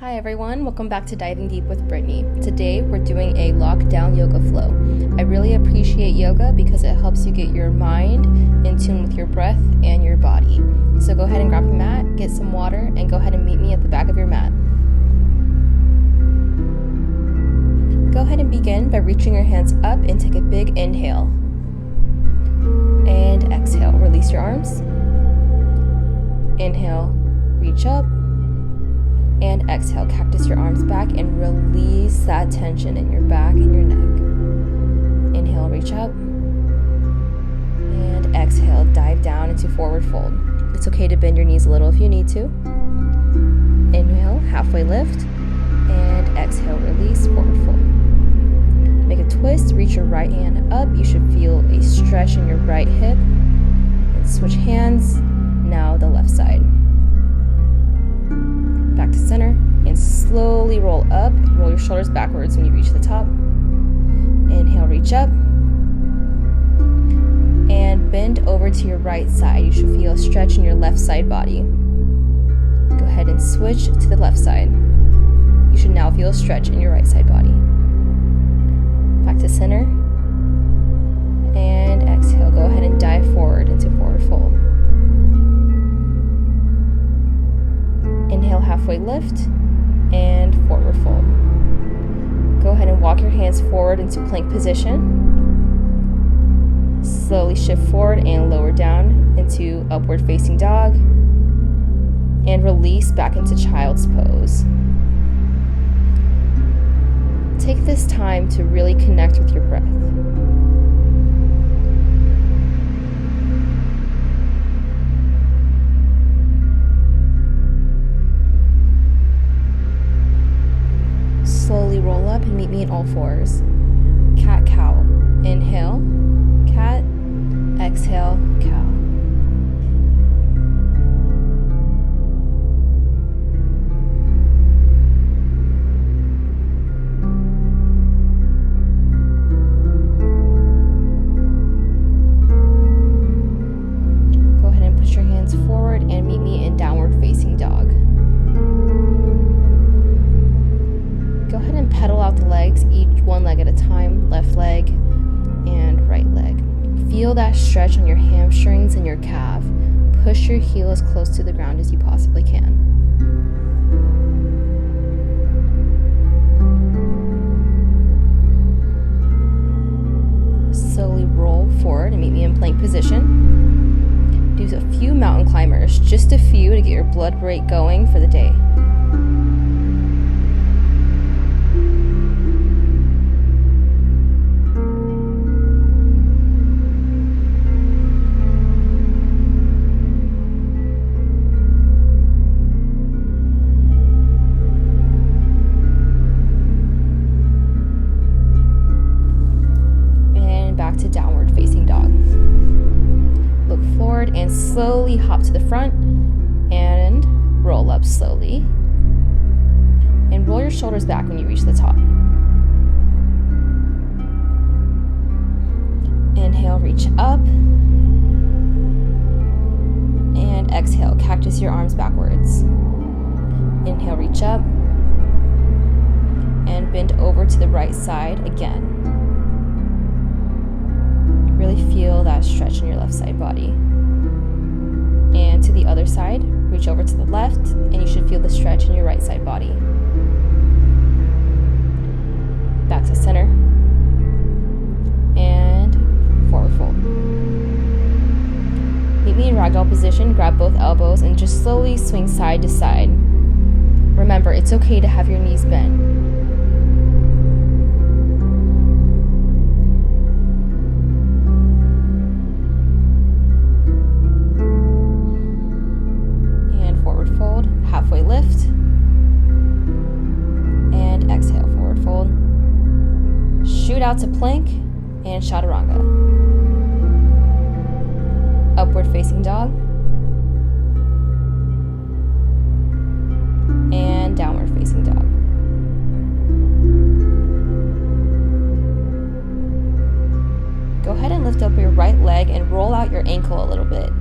Hi everyone, welcome back to Diving Deep with Brittany. Today we're doing a lockdown yoga flow. I really appreciate yoga because it helps you get your mind in tune with your breath and your body. So go ahead and grab a mat, get some water, and go ahead and meet me at the back of your mat. Go ahead and begin by reaching your hands up and take a big inhale. And exhale, release your arms. Inhale, reach up. And exhale, cactus your arms back and release that tension in your back and your neck. Inhale, reach up. And exhale, dive down into forward fold. It's okay to bend your knees a little if you need to. Inhale, halfway lift. And exhale, release, forward fold. Make a twist, reach your right hand up. You should feel a stretch in your right hip. And switch hands, now the left side. Back to center and slowly roll up. Roll your shoulders backwards when you reach the top. Inhale, reach up. And bend over to your right side. You should feel a stretch in your left side body. Go ahead and switch to the left side. You should now feel a stretch in your right side body. Back to center. And exhale. Go ahead and dive forward into forward fold. Inhale, halfway lift, and forward fold. Go ahead and walk your hands forward into plank position. Slowly shift forward and lower down into upward facing dog. And release back into child's pose. Take this time to really connect with your breath. Slowly roll up and meet me in all fours. Cat, cow. Inhale, cat. Exhale, cow. Go ahead and push your hands forward and meet me in downward facing dog. Go ahead and pedal out the legs, each one leg at a time, left leg and right leg. Feel that stretch on your hamstrings and your calf. Push your heel as close to the ground as you possibly can. Slowly roll forward and meet me in plank position. Do a few mountain climbers, just a few to get your blood rate going for the day. To downward facing dog. Look forward and slowly hop to the front and roll up slowly. And roll your shoulders back when you reach the top. Inhale, reach up. And exhale, cactus your arms backwards. Inhale, reach up. And bend over to the right side again. Really feel that stretch in your left side body. And to the other side, reach over to the left, and you should feel the stretch in your right side body. Back to center. And forward fold. Meet me in ragdoll position, grab both elbows, and just slowly swing side to side. Remember, it's okay to have your knees bent. Fold, halfway lift, and exhale, forward fold. Shoot out to plank and chaturanga. Upward facing dog, and downward facing dog. Go ahead and lift up your right leg and roll out your ankle a little bit.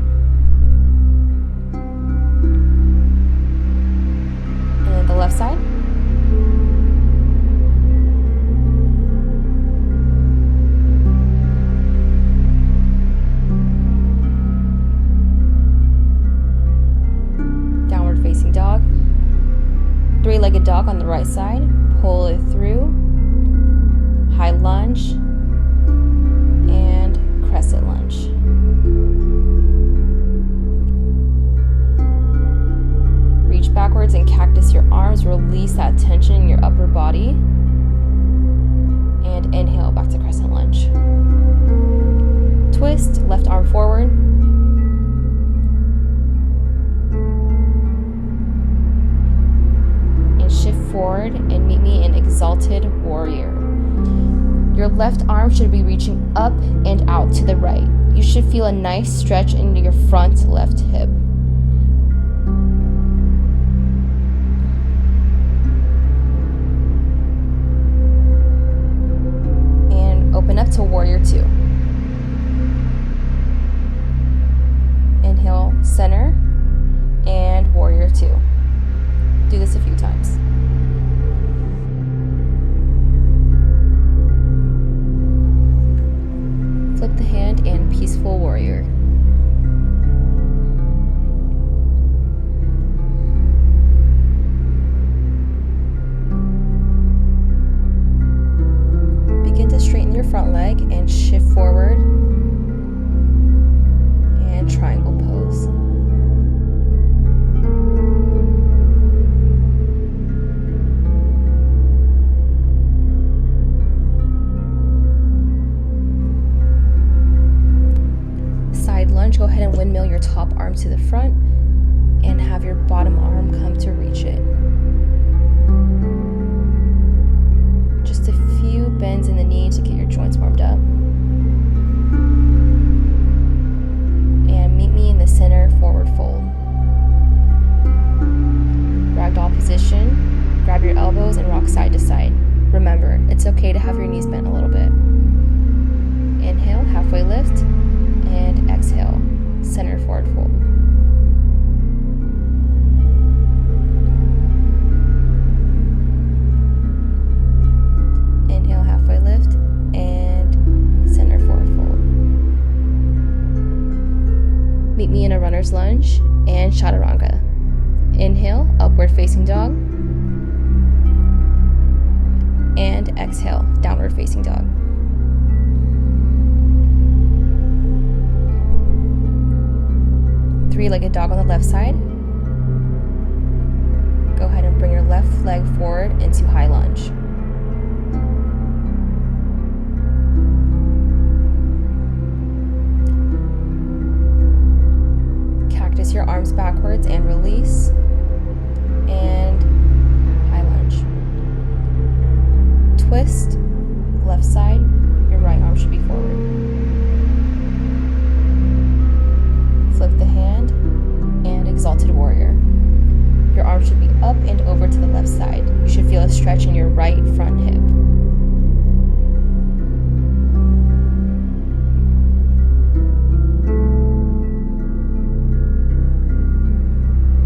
the left side. Three-legged dog on the right side. Pull it through. High lunge. And crescent lunge. Reach backwards and cactus your arms. Release that tension in your upper body. And inhale back to crescent lunge. Twist, left arm forward. And shift forward and meet me in exalted warrior. Your left arm should be reaching up and out to the right. You should feel a nice stretch into your front left hip. And open up to warrior two. Inhale, center, and warrior two. Do this a few times. Flip the hand and peaceful warrior. Begin to straighten your front leg and shift forward and triangle pose. Lunge, go ahead and windmill your top arm to the front and have your bottom arm come to reach it. Just a few bends in the knee to get your joints warmed up. And meet me in the center forward fold. Ragdoll position. Grab your elbows and rock side to side. Remember, it's okay to have your knees bent a little bit. Inhale, halfway lift. And exhale, center forward fold. Inhale, halfway lift, and center forward fold. Meet me in a runner's lunge and chaturanga. Inhale, upward facing dog. And exhale, downward facing dog. Three-legged dog on the left side. Go ahead and bring your left leg forward into high lunge. Cactus your arms backwards and release. And high lunge. Twist, left side, your right arm should be forward. Flip the hand and exalted warrior. Your arm should be up and over to the left side. You should feel a stretch in your right front hip.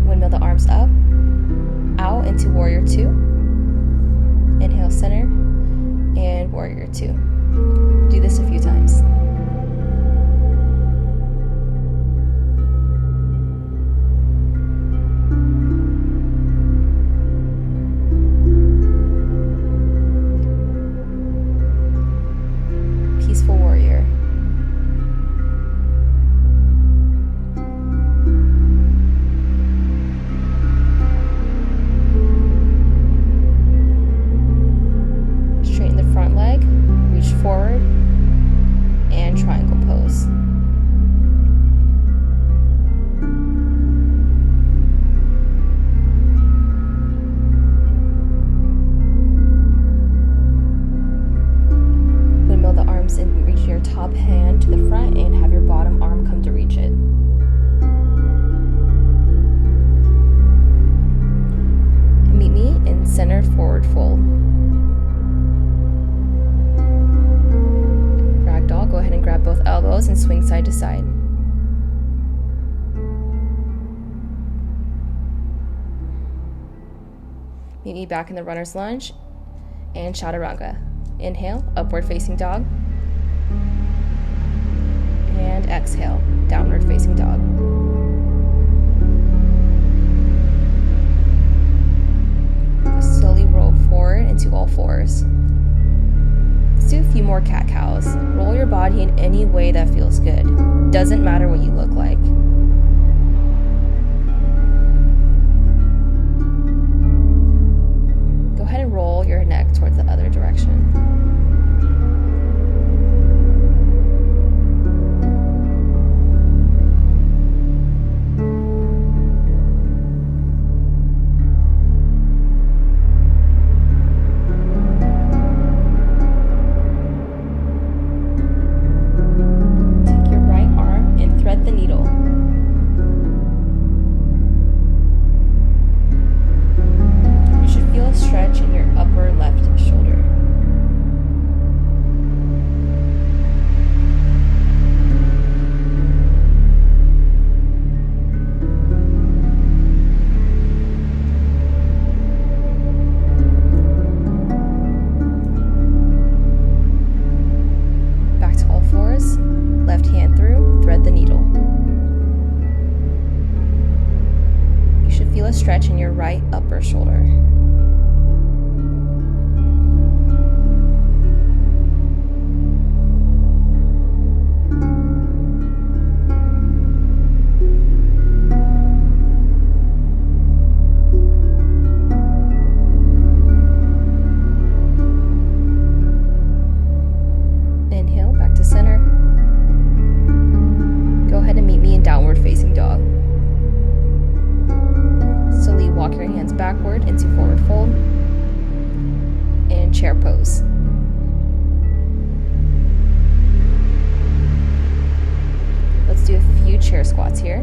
Windmill the arms up, out into warrior two. Inhale, center, and warrior two. Do this a few times. Peaceful warrior. Straighten the front leg, reach forward, and triangle pose. Windmill the arms and reach your top hand to the front and have your bottom arm come to reach it. And meet me in center forward fold. Ragdoll, go ahead and grab both elbows and swing side to side. Meet me back in the runner's lunge and chaturanga. Inhale, upward facing dog. And exhale, downward facing dog. more cat-cows. Roll your body in any way that feels good. Doesn't matter what you look like. Go ahead and roll your neck towards the other direction. Left hand through, thread the needle. You should feel a stretch in your right upper shoulder. Inhale, back to center. Go ahead and meet me in downward facing dog. Slowly walk your hands backward into forward fold and chair pose. Let's do a few chair squats here.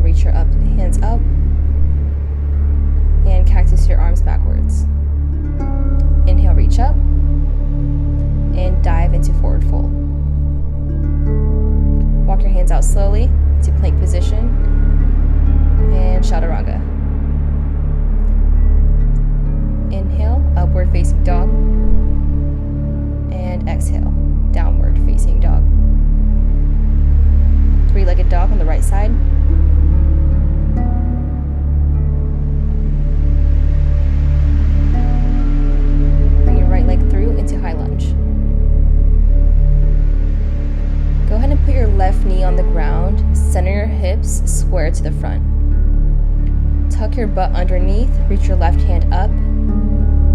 Reach your hands up and cactus your arms backwards. Inhale, reach up and dive into forward fold. Walk your hands out slowly into plank position and chaturanga. Inhale, upward facing dog, and exhale, downward facing dog. Three-legged dog on the right side. Into high lunge. Go ahead and put your left knee on the ground, center your hips square to the front. Tuck your butt underneath, reach your left hand up,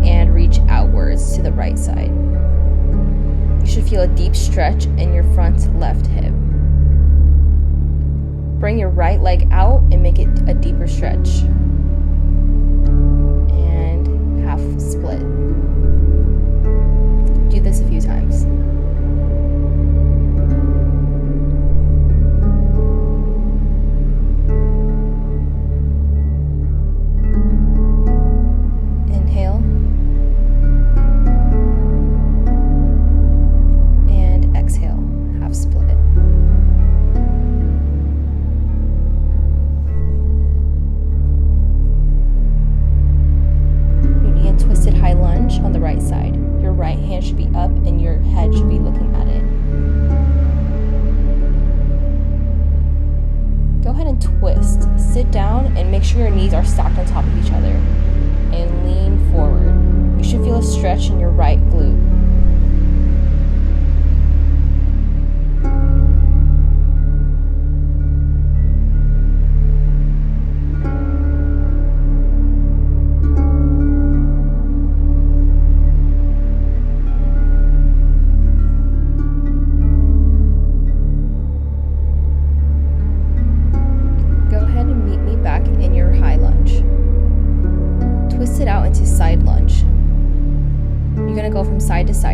and reach outwards to the right side. You should feel a deep stretch in your front left hip. Bring your right leg out and make it a deeper stretch. And half split. Do this a few times. Inhale. And exhale, half split. Union twisted high lunge on the right side. Your right hand should be up and your head should be looking at it. Go ahead and twist. Sit down and make sure your knees are stacked on top of each other. And lean forward. You should feel a stretch in your right glute. Side to side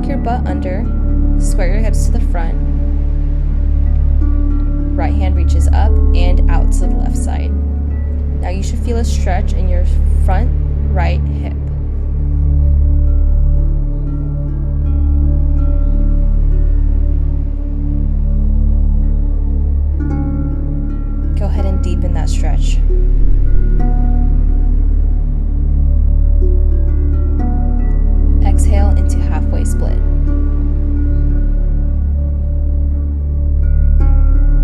tuck your butt under, square your hips to the front. Right hand reaches up and out to the left side. Now you should feel a stretch in your front right hip. Go ahead and deepen that stretch. Exhale into halfway split.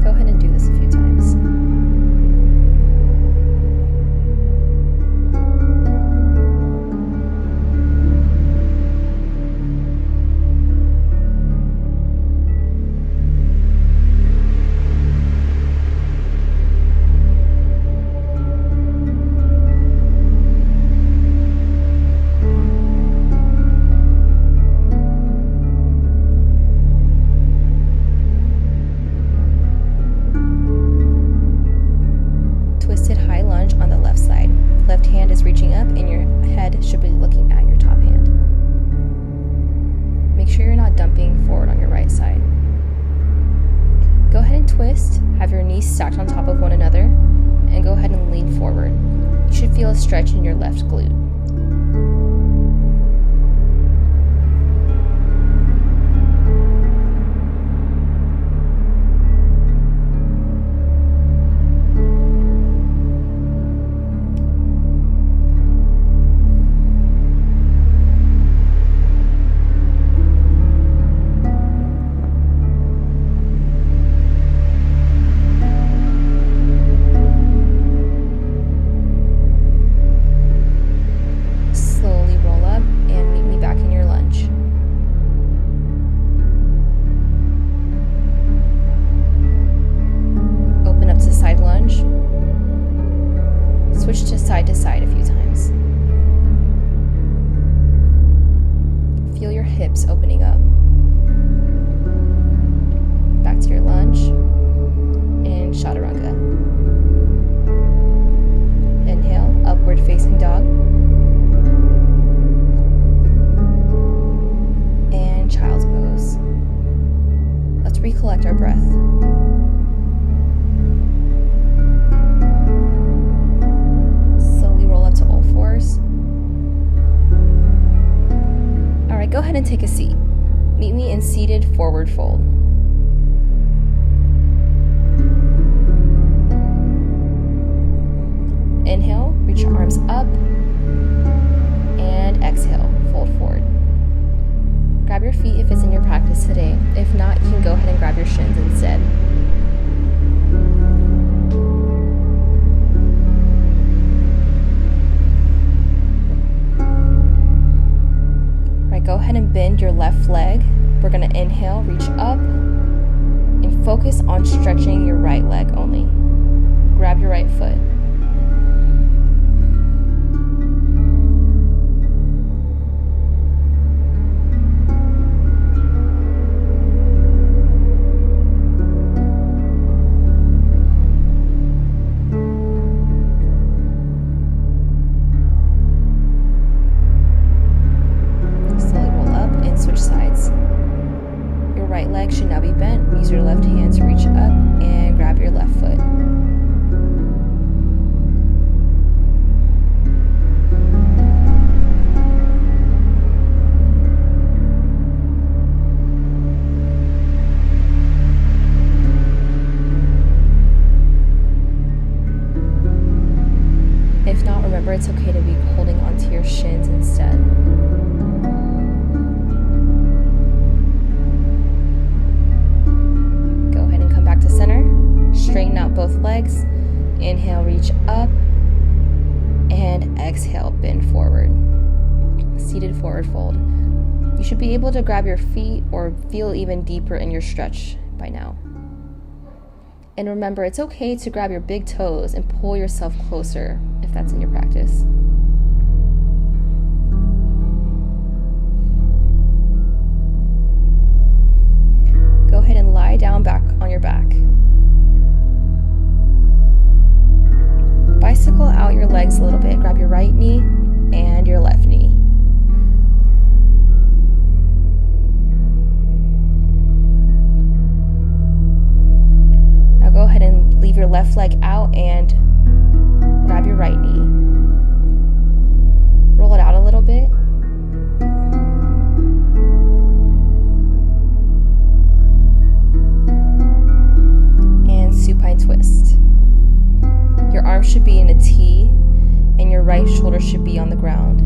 Go ahead and do this a few times. Twisted high lunge on the left side. Left hand is reaching up and your head should be looking at your top hand. Make sure you're not dumping forward on your right side. Go ahead and twist, have your knees stacked on top of one another, and go ahead and lean forward. You should feel a stretch in your left glute. Switch to side a few times. Feel your hips opening up. Back to your lunge and chaturanga. Inhale, upward facing dog. And child's pose. Let's recollect our breath. Alright, go ahead and take a seat. Meet me in seated forward fold. Inhale, reach your arms up, and exhale, fold forward. Grab your feet if it's in your practice today. If not, you can go ahead and grab your shins instead. Go ahead and bend your left leg. We're going to inhale, reach up, and focus on stretching your right leg only. Grab your right foot. Switch sides. Your right leg should now be bent. Use your left hand to reach up and grab your left foot. If not, remember it's okay to be holding onto your shins instead. Straighten out both legs. Inhale, reach up, and exhale, bend forward. Seated forward fold. You should be able to grab your feet or feel even deeper in your stretch by now. And remember, it's okay to grab your big toes and pull yourself closer if that's in your practice. Go ahead and lie down back on your back. Bicycle out your legs a little bit. Grab your right knee and your left knee. ground.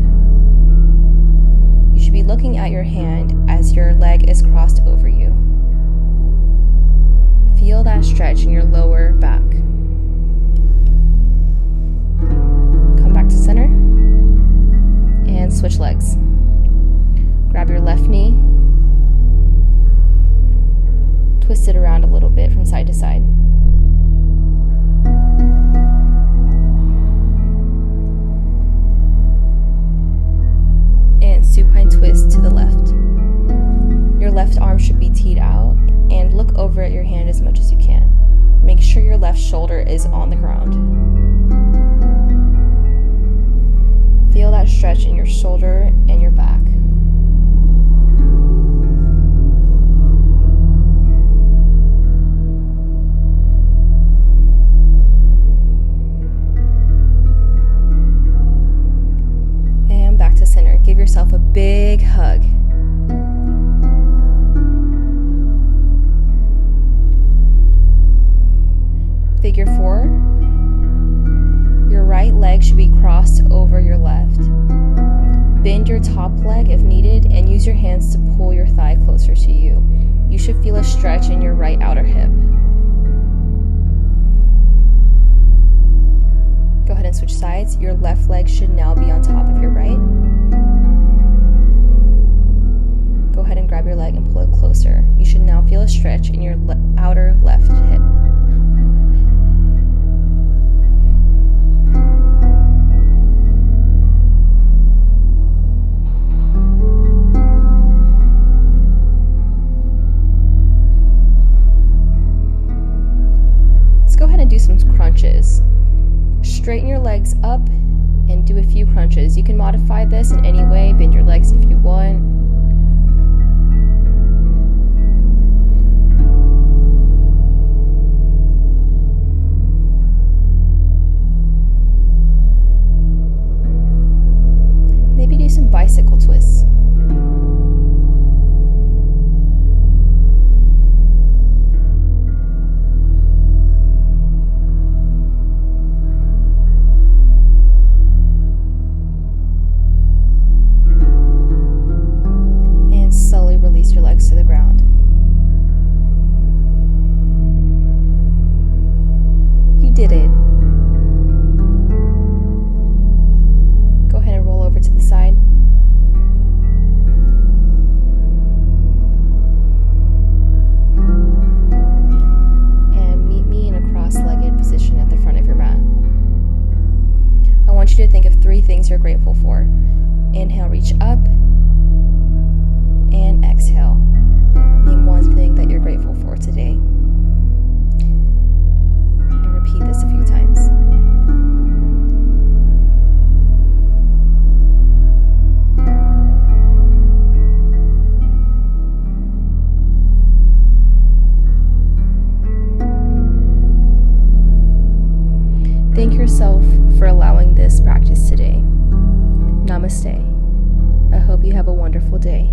You should be looking at your hand as your leg is crossed over you. Feel that stretch in your lower back. Come back to center and switch legs. Grab your left knee, twist it around a little bit from side to side. And supine twist to the left. Your left arm should be teed out and look over at your hand as much as you can. Make sure your left shoulder is on the ground. Feel that stretch in your shoulder and your back. And back to center. Give yourself a big hug. Figure 4. Your right leg should be crossed over your left. Bend your top leg if needed and use your hands to pull your thigh closer to you. You should feel a stretch in your right outer hip. Go ahead and switch sides. Your left leg should now be on top of your right. Go ahead and grab your leg and pull it closer. You should now feel a stretch in your outer left hip. Go ahead and do some crunches. Straighten your legs up and do a few crunches. You can modify this in any way. Bend your legs if you want. Maybe do some bicycle twists. Release your legs to the ground. You did it. Go ahead and roll over to the side. And meet me in a cross-legged position at the front of your mat. I want you to think of 3 things you're grateful for. Inhale, reach up. And exhale. Name 1 thing that you're grateful for today. And repeat this a few times. Thank yourself for allowing this practice today. Namaste. I hope you have a wonderful day.